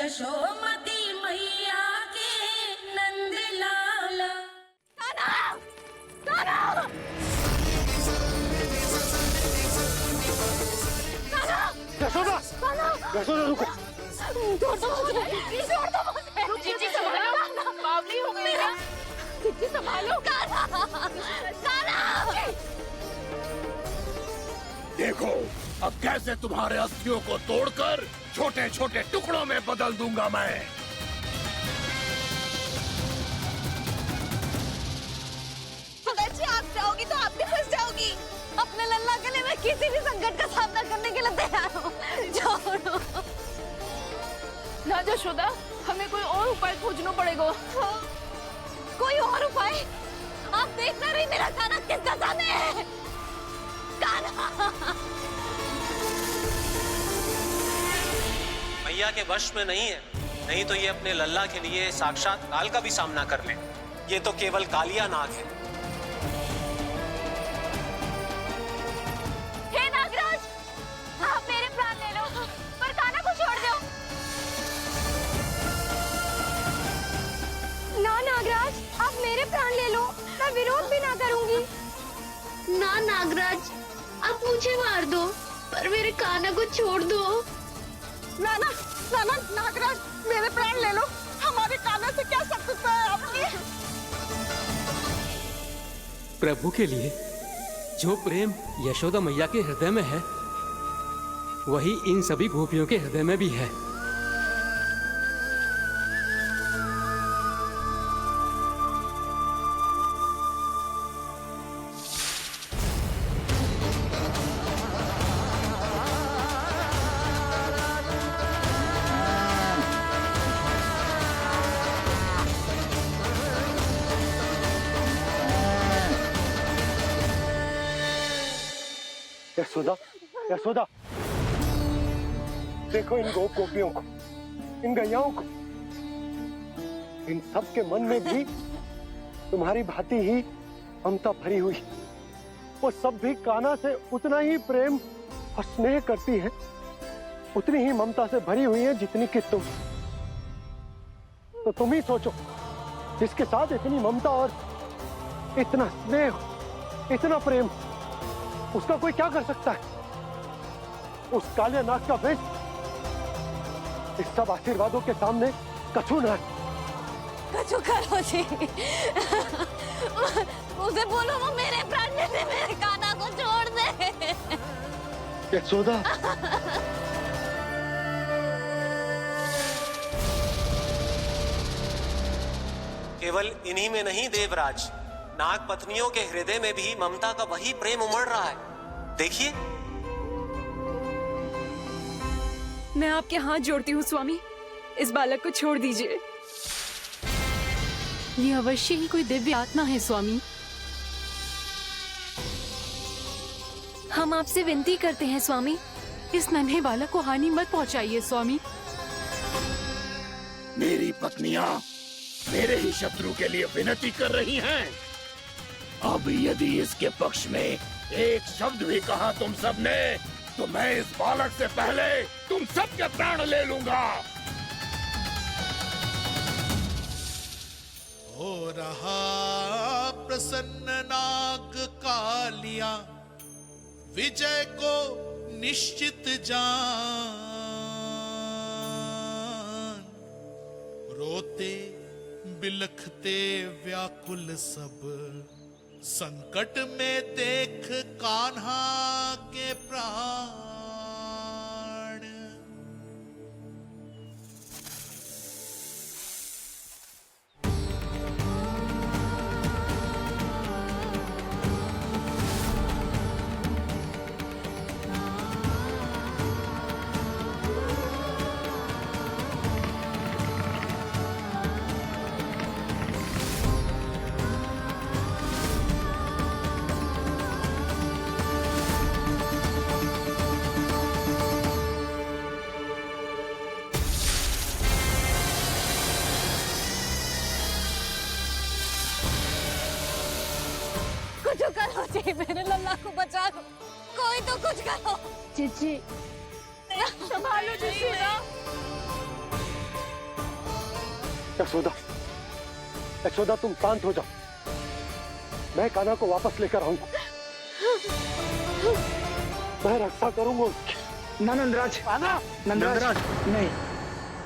यशोमती मैया के नंद लाला। यशोदा, यशोदा रुको। चिट्ठी संभालो, बावली हो गई क्या? चिट्ठी संभालो। देखो अब कैसे तुम्हारे अस्थियों को तोड़कर छोटे छोटे टुकड़ों में बदल दूंगा मैं। अगर जी आप जाओगी तो आप भी फंस जाओगी। अपने लल्ला के लिए मैं किसी भी संकट का सामना करने के लिए तैयार हूँ। छोड़ो ना यशोदा, हमें कोई और उपाय खोजना पड़ेगा। हाँ। कोई और उपाय? आप देख ना रही मेरा काना किसका सामने है? काना मैया के वश में नहीं है, नहीं तो ये अपने लल्ला के लिए साक्षात काल का भी सामना कर ले। ये तो केवल कालिया नाग है। हे नागराज, आप मेरे प्राण ले लो पर काना को छोड़ दो। ना नागराज, आप मेरे प्राण ले लो, मैं विरोध भी ना करूंगी। ना नागराज, आप मुझे मार दो पर मेरे काना को छोड़ दो। ना ना ना ना नागराज, मेरे प्राण ले लो, हमारे काना से क्या शत्रुता है आपकी? प्रभु के लिए जो प्रेम यशोदा मैया के हृदय में है, वही इन सभी गोपियों के हृदय में भी है। यशोदा, यशोदा, देखो इन गोपियों को, इन गैयाओं को। इन सब के मन में भी तुम्हारी भांति ही ममता भरी हुई। वो सब भी कान्हा से उतना ही प्रेम और स्नेह करती हैं, उतनी ही ममता से भरी हुई हैं जितनी कि तुम। तो तुम ही सोचो, जिसके साथ इतनी ममता और इतना स्नेह, इतना प्रेम, उसका कोई क्या कर सकता है? उस कालिया नाग का वेश इस सब आशीर्वादों के सामने कछु न है। कछु करो जी। उसे बोलो वो मेरे प्राण ले दे, मेरे काना को छोड़ दे। यशोदा, केवल इन्हीं में नहीं देवराज, नाग पत्नियों के हृदय में भी ममता का वही प्रेम उमड़ रहा है। देखिए। मैं आपके हाथ जोड़ती हूँ स्वामी, इस बालक को छोड़ दीजिए। ये अवश्य ही कोई दिव्य आत्मा है स्वामी। हम आपसे विनती करते हैं स्वामी, इस नन्हे बालक को हानि मत पहुंचाइए स्वामी। मेरी पत्नियां मेरे ही शत्रु के लिए विनती कर रही हैं। अब यदि इसके पक्ष में एक शब्द भी कहा तुम सबने, तो मैं इस बालक से पहले तुम सबके प्राण ले लूंगा। हो रहा प्रसन्न नाग कालिया, विजय को निश्चित जान। रोते बिलखते व्याकुल सब, संकट में देख कान्हा के प्राण। कुछ करो जी, मेरे लल्ला को बचा लो, कोई तो कुछ करो। जीजी, संभालो जी। यशोदा, यशोदा तुम शांत हो जाओ, मैं कान्हा को वापस लेकर आऊंगा, मैं रक्षा करूंगा उसकी। ना नंदराज, नंदराज नहीं।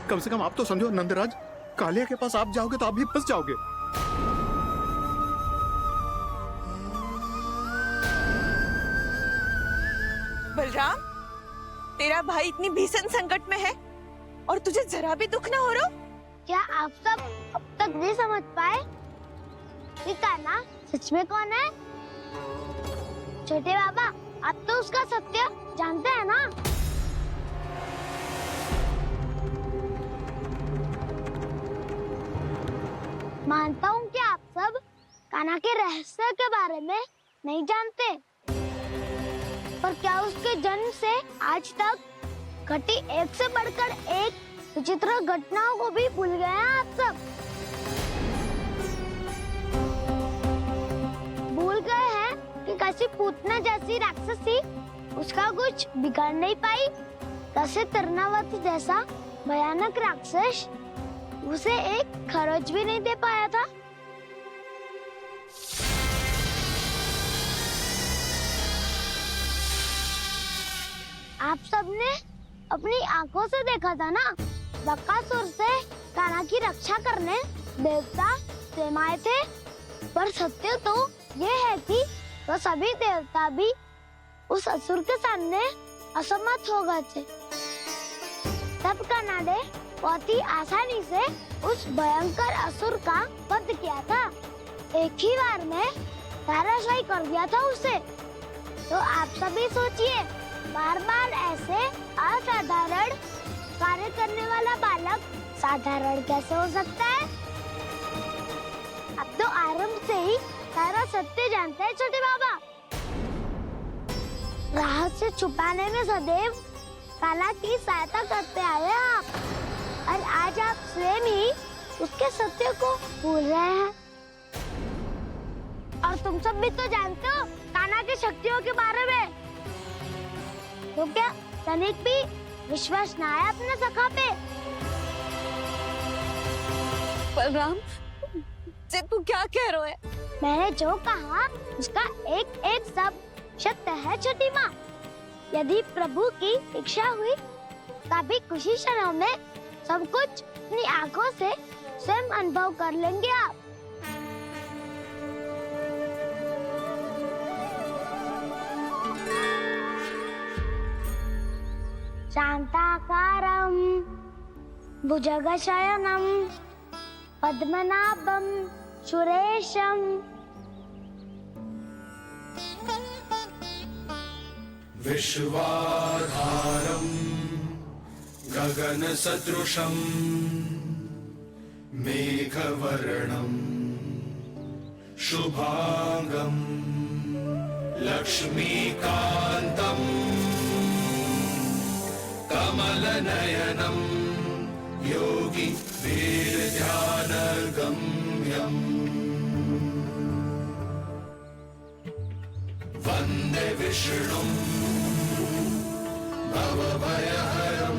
कम से कम आप तो समझो नंदराज, कालिया के पास आप जाओगे तो आप भी फंस जाओगे। बलराम, तेरा भाई इतनी भीषण संकट में है और तुझे जरा भी दुख ना हो रहा? क्या आप सब अब तक नहीं समझ पाए कि कान्हा सच में कौन है? छोटे बाबा, आप तो उसका सत्य जानते हैं ना? मानता हूँ कि आप सब कान्हा के रहस्य के बारे में नहीं जानते, पर क्या उसके जन्म से आज तक घटी एक से बढ़कर एक विचित्र घटनाओं को भी भूल गए हैं आप सब? भूल गए हैं कि कैसी पूतना जैसी राक्षसी उसका कुछ बिगाड़ नहीं पाई, कैसे तरनावती जैसा भयानक राक्षस उसे एक खरोच भी नहीं दे पाया था। आप सबने अपनी आंखों से देखा था ना, बकासुर से कान्हा की रक्षा करने देवता स्वयं आए थे, पर सत्य तो ये है कि वो सभी देवता भी उस असुर के सामने असमर्थ हो गए थे। तब कान्हा ने बहुत ही आसानी से उस भयंकर असुर का वध किया था, एक ही बार में धराशायी कर दिया था उसे। तो आप सभी सोचिए, बार बार ऐसे असाधारण कार्य करने वाला बालक साधारण कैसे हो सकता है? अब तो आरंभ से ही सारा सत्य जानते हैं छोटे बाबा। रहस्य छुपाने में सदैव कान्हा की सहायता करते आए आप, और आज आप स्वयं ही उसके सत्य को भूल रहे हैं। और तुम सब भी तो जानते हो कान्हा की शक्तियों के बारे में, तो क्या तनिक भी विश्वास ना है अपने सखा पे? बलराम, जे तू क्या कह रहा है? मैंने जो कहा उसका एक एक शब्द सत्य है छोटी माँ। यदि प्रभु की इच्छा हुई तभी कुछ ही क्षणों में सब कुछ अपनी आंखों से स्वयं अनुभव कर लेंगे आप। शांताकारं भुजगशयनं पद्मनाभं सुरेशं विश्वाधारं गगनसदृशं मेघवर्णं शुभांगं लक्ष्मीकान्तं कमलनयनं योगी वीरध्यानगम्यं वन्दे विष्णुं भवभयहरं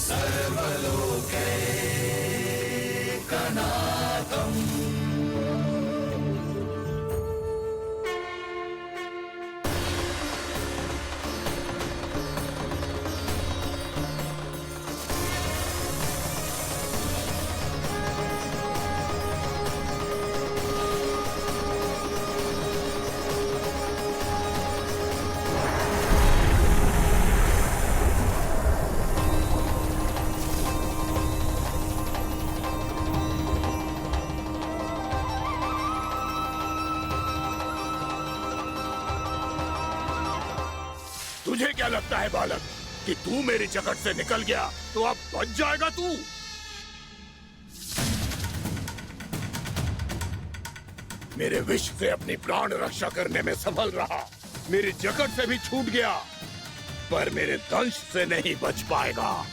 सर्वलोकैकनाथम्। तुझे क्या लगता है बालक कि तू मेरी जकड़ से निकल गया तो अब बच जाएगा तू? मेरे विष से अपनी प्राण रक्षा करने में सफल रहा, मेरी जकड़ से भी छूट गया, पर मेरे दंश से नहीं बच पाएगा।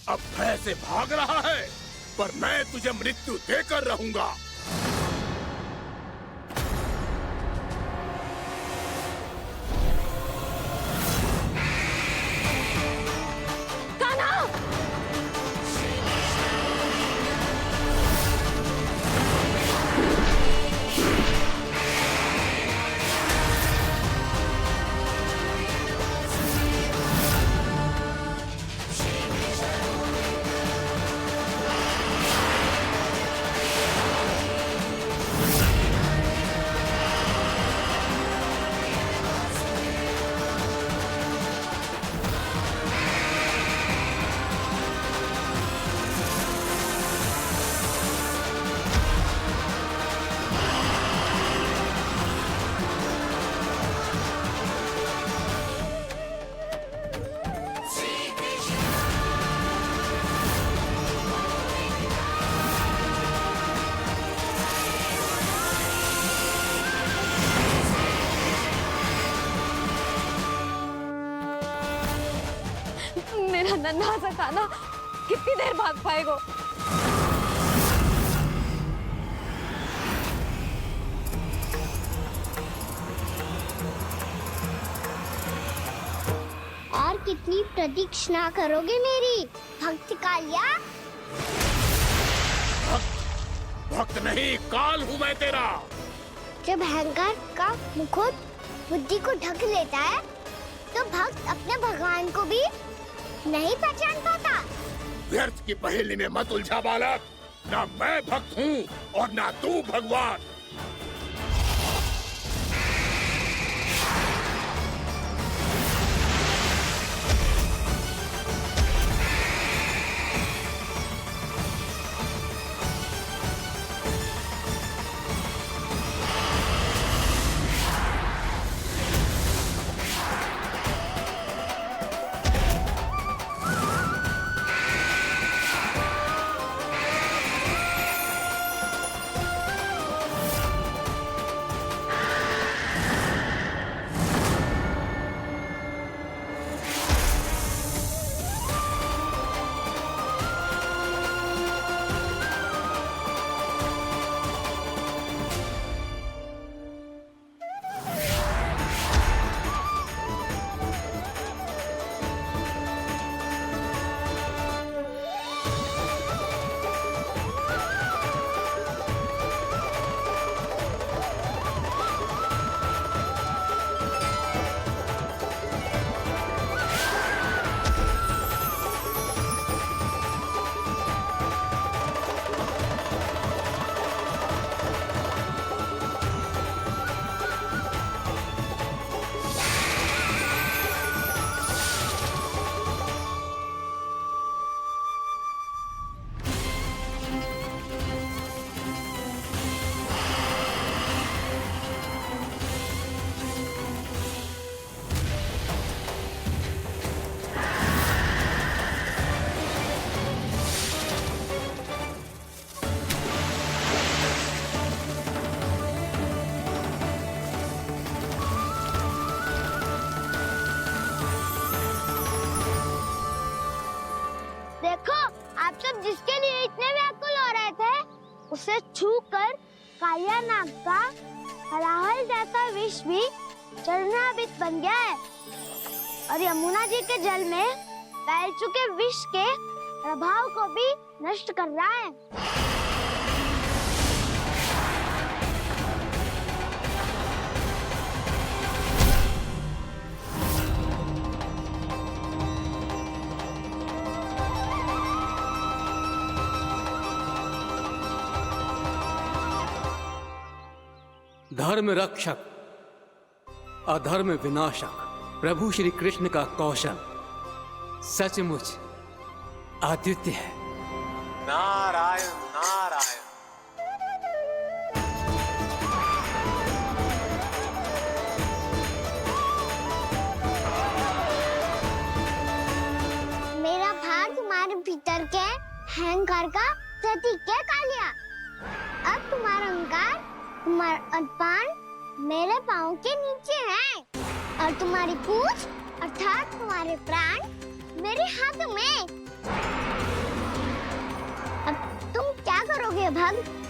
अब भय से भाग रहा है, पर मैं तुझे मृत्यु देकर रहूंगा। नन्हा सा कान्हा कितनी देर भाग पाएगा? और कितनी प्रतीक्षा करोगे मेरी भक्त कालिया? भक्त नहीं, काल हूँ मैं तेरा। जब अहंकार का मुकुट बुद्धि को ढक लेता है तो भक्त अपने भगवान को भी नहीं पहचान पाता। व्यर्थ की पहेली में मत उलझा बालक। ना मैं भक्त हूँ और ना तू भगवान। जिसके लिए इतने व्याकुल हो रहे थे उसे छूकर कालिया नाग का हलाहल जैसा विष भी चरणामृत बन गया है और यमुना जी के जल में फैल चुके विष के प्रभाव को भी नष्ट कर रहा है। धर्म रक्षक अधर्म विनाशक प्रभु श्री कृष्ण का कौशल सचमुच अद्वितीय है। नारायण नारायण। मेरा भार तुम्हारे भीतर के अहंकार का प्रतीक है कालिया। अब तुम्हारा अहंकार, तुम्हारा अभिमान मेरे पाँव के नीचे है और तुम्हारी पूंछ अर्थात तुम्हारे प्राण मेरे हाथ में। अब तुम क्या करोगे भक्त?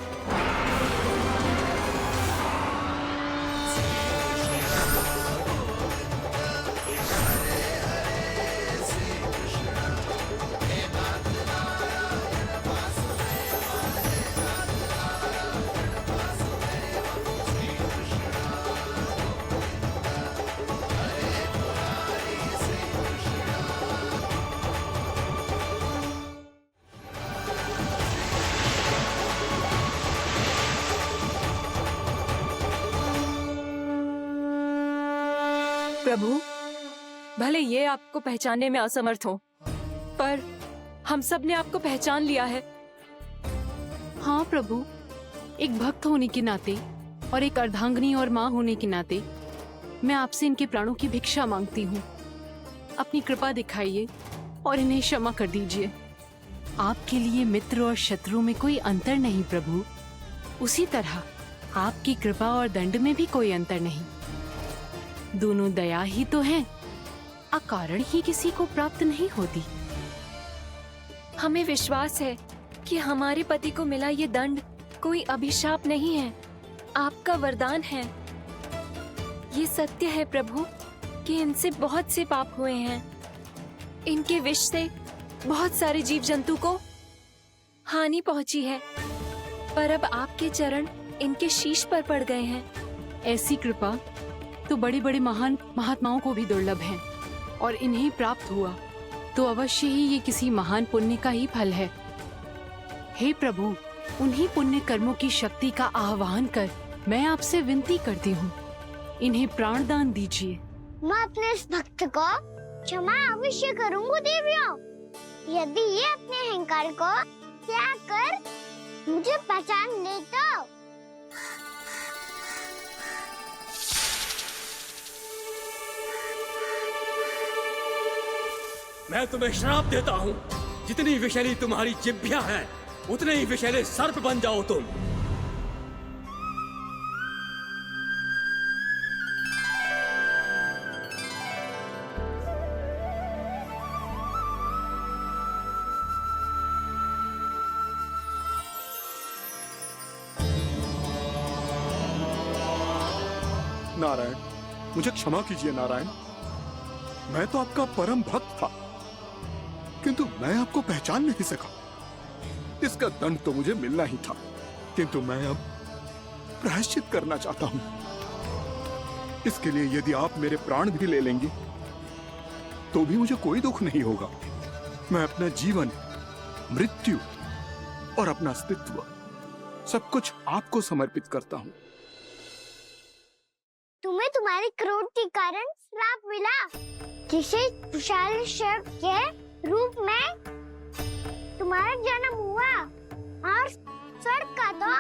प्रभु, भले ये आपको पहचानने में असमर्थ हो, पर हम सब ने आपको पहचान लिया है। हाँ प्रभु, एक भक्त होने के नाते और एक अर्धांगिनी और माँ होने के नाते मैं आपसे इनके प्राणों की भिक्षा मांगती हूँ। अपनी कृपा दिखाइए और इन्हें क्षमा कर दीजिए। आपके लिए मित्र और शत्रु में कोई अंतर नहीं प्रभु। उसी तरह आपकी कृपा और दंड में भी कोई अंतर नहीं। दोनों दया ही तो हैं, अकारण ही किसी को प्राप्त नहीं होती। हमें विश्वास है कि हमारे पति को मिला ये दंड कोई अभिशाप नहीं है, आपका वरदान है। ये सत्य है प्रभु कि इनसे बहुत से पाप हुए हैं। इनके विष से बहुत सारे जीव जंतु को हानि पहुंची है, पर अब आपके चरण इनके शीश पर पड़ गए हैं। ऐसी कृपा तो बड़े बड़े महान महात्माओं को भी दुर्लभ है, और इन्हें प्राप्त हुआ तो अवश्य ही ये किसी महान पुण्य का ही फल है। हे प्रभु, उन्हीं पुण्य कर्मों की शक्ति का आह्वान कर मैं आपसे विनती करती हूँ, इन्हें प्राण दान दीजिए। मैं अपने इस भक्त को क्षमा अवश्य करूंगी देवियों, यदि ये अपने अहंकार को त्याग कर मुझे पहचान ले तो। मैं तुम्हें श्राप देता हूँ, जितनी विषैली तुम्हारी जिह्वा है उतने ही विषैले सर्प बन जाओ तुम। नारायण, मुझे क्षमा कीजिए नारायण। मैं तो आपका परम भक्त था, किंतु मैं आपको पहचान नहीं सका। इसका दंड तो मुझे मिलना ही था, किंतु मैं अब प्रायश्चित करना चाहता हूं। इसके लिए यदि आप मेरे प्राण भी ले लेंगे तो भी मुझे कोई दुख नहीं होगा। मैं अपना जीवन, मृत्यु और अपना अस्तित्व सब कुछ आपको समर्पित करता हूं। तुम्हें तुम्हारी क्रोध के कारण श्राप मिला, जिसे विशाल सर्प के रूप में तुम्हारा जन्म हुआ, और सर्प का तो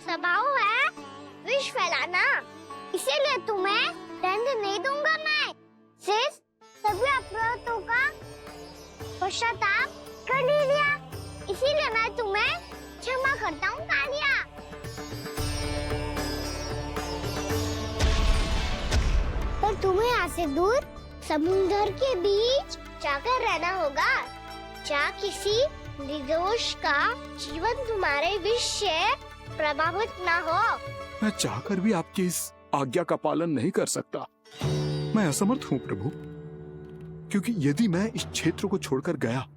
स्वभाव है विष फैलाना, इसीलिए तुम्हें दंड नहीं दूंगा। मैं सिर्फ सभी अपराधों का पश्चाताप कर लिया, इसीलिए मैं तुम्हें क्षमा करता हूँ कालिया। पर तुम्हें यहाँ से दूर समुद्र के बीच जाकर रहना होगा, जहाँ किसी निर्दोष का जीवन तुम्हारे विष से प्रभावित ना हो। मैं चाहकर भी आपकी इस आज्ञा का पालन नहीं कर सकता। मैं असमर्थ हूँ प्रभु, क्योंकि यदि मैं इस क्षेत्र को छोड़कर गया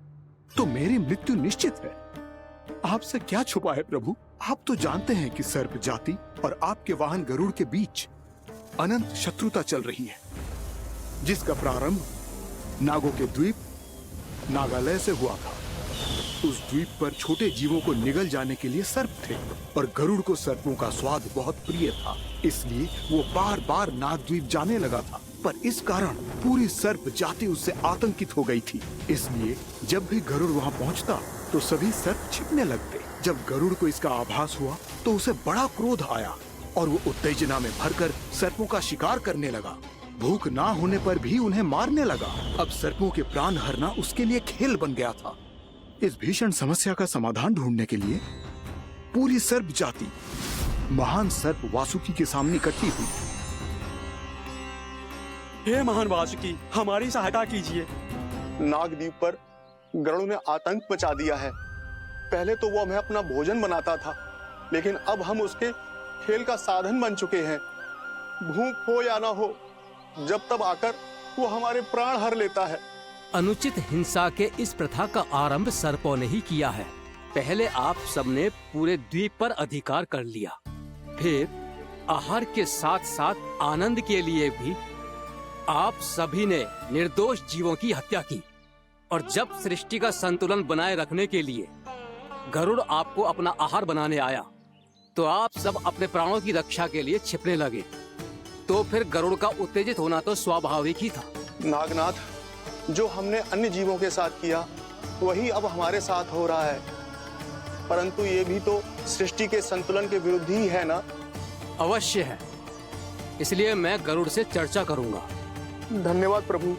तो मेरी मृत्यु निश्चित है। आपसे क्या छुपा है प्रभु? आप तो जानते हैं कि सर्प जाति और आपके वाहन गरुड़ के बीच अनंत शत्रुता चल रही है, जिसका प्रारंभ नागों के द्वीप नागालय से हुआ था। उस द्वीप पर छोटे जीवों को निगल जाने के लिए सर्प थे, और गरुड़ को सर्पों का स्वाद बहुत प्रिय था, इसलिए वो बार बार नागद्वीप जाने लगा था। पर इस कारण पूरी सर्प जाति उससे आतंकित हो गई थी, इसलिए जब भी गरुड़ वहाँ पहुँचता तो सभी सर्प छिपने लगते। जब गरुड़ को इसका आभास हुआ तो उसे बड़ा क्रोध आया, और वो उत्तेजना में भरकर सर्पों का शिकार करने लगा। भूख ना होने पर भी उन्हें मारने लगा। अब सर्पों के प्राण हरना उसके लिए खेल बन गया था। इस भीषण समस्या का समाधान ढूंढने के लिए पूरी सर्प जाति महान सर्प वासुकी के सामने इकट्ठी हुई। हे महान वासुकी, हमारी सहायता कीजिए। नागद्वीप पर गरुड़ ने आतंक मचा दिया है। पहले तो वो हमें अपना भोजन बनाता था, लेकिन अब हम उसके खेल का साधन बन चुके हैं। भूख हो या ना हो, जब तब आकर वो हमारे प्राण हर लेता है। अनुचित हिंसा के इस प्रथा का आरंभ सर्पों ने ही किया है। पहले आप सबने पूरे द्वीप पर अधिकार कर लिया, फिर आहार के साथ साथ आनंद के लिए भी आप सभी ने निर्दोष जीवों की हत्या की। और जब सृष्टि का संतुलन बनाए रखने के लिए गरुड़ आपको अपना आहार बनाने आया, तो आप सब अपने प्राणों की रक्षा के लिए छिपने लगे। तो फिर गरुड़ का उत्तेजित होना तो स्वाभाविक ही था। नागनाथ, जो हमने अन्य जीवों के साथ किया वही अब हमारे साथ हो रहा है, परंतु ये भी तो सृष्टि के संतुलन के विरुद्ध ही है ना? अवश्य है, इसलिए मैं गरुड़ से चर्चा करूंगा। धन्यवाद प्रभु।